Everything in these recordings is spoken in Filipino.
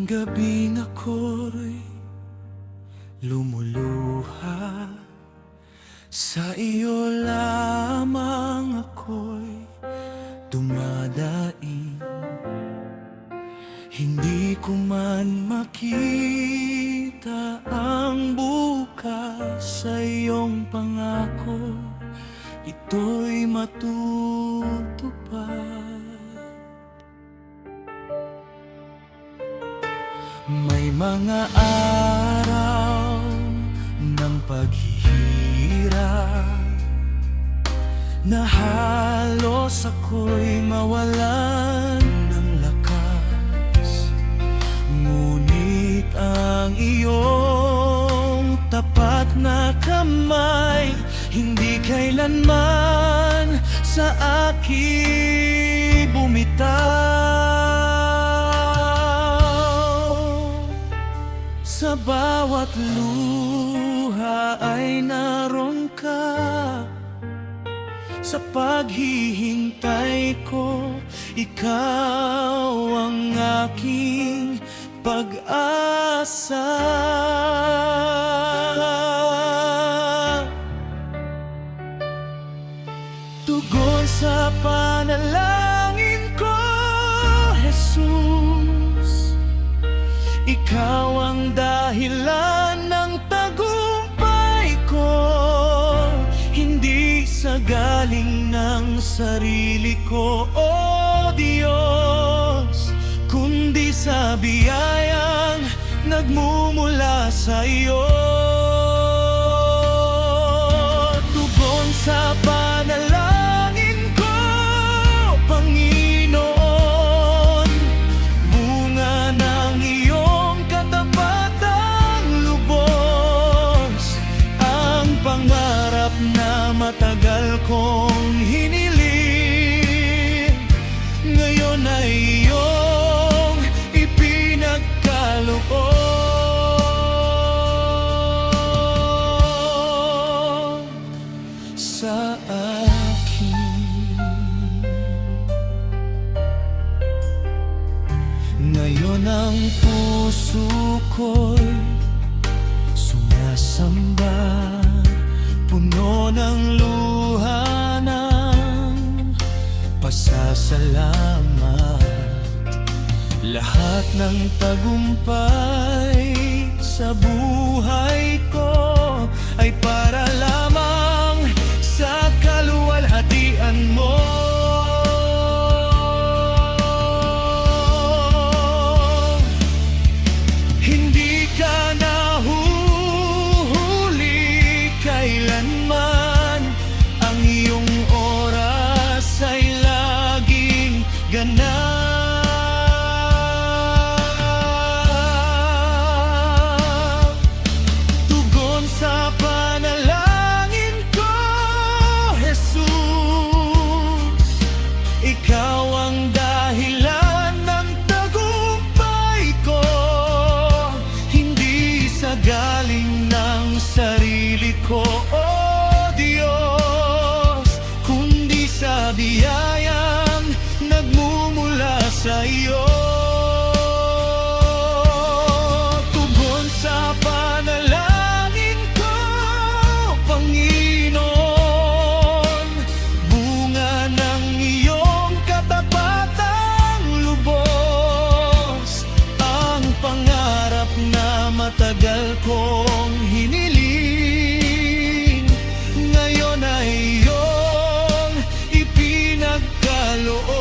gabing ako'y lumuluha, sa iyo lamang ako'y dumadaing. Hindi ko man makita ang bukas, sa iyong pangako ito'y matutupad. May mga araw ng paghihirap na halos ako'y mawalan ng lakas, ngunit ang iyong tapat na kamay hindi kailanman sa akin bumitaw. Sa bawat luha ay naroon ka, sa paghihintay ko ikaw ang aking pag-asa. Tugon sa panalangin ko, Jesus, ikaw ang dahilan ng tagumpay ko, hindi sa galing ng sarili ko, o Diyos, kundi sa biyayang nagmumula sa iyo. Tugon sa panalangin ko, Panginoon, bunga ng iyong katapatang lubos, ang pangarap na matagal kong hiniling, ngayon ay iyong ipinagkaloob sa akin. Ngayon ang puso ko'y sumasamba, puno ng luha ng pasasalamat. Lahat ng tagumpay sa buhay ko ay para lamang sa kaluwalhatian mo. Hindi ka nahuhuli kailanman, ang iyong oras ay laging ganap. Tugon sa panalangin ko, Jesus, ikaw ang dahilan ng tagumpay ko, hindi sa galing ng sarili ko, o Diyos, kundi sa biyayang nagmumula sa iyo. Tugon sa panalangin ko, Panginoon, bunga ng iyong katapatang lubos, ang pangarap na matagal kong hiniling, ngayon ay iyong ipinagkaloob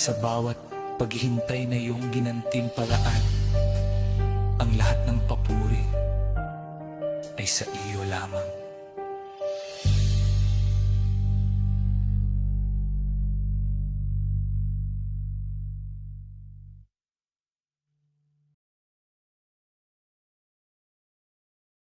Sa bawat paghihintay na iyong ginantimpalaan, ang lahat ng papuri ay sa iyo lamang.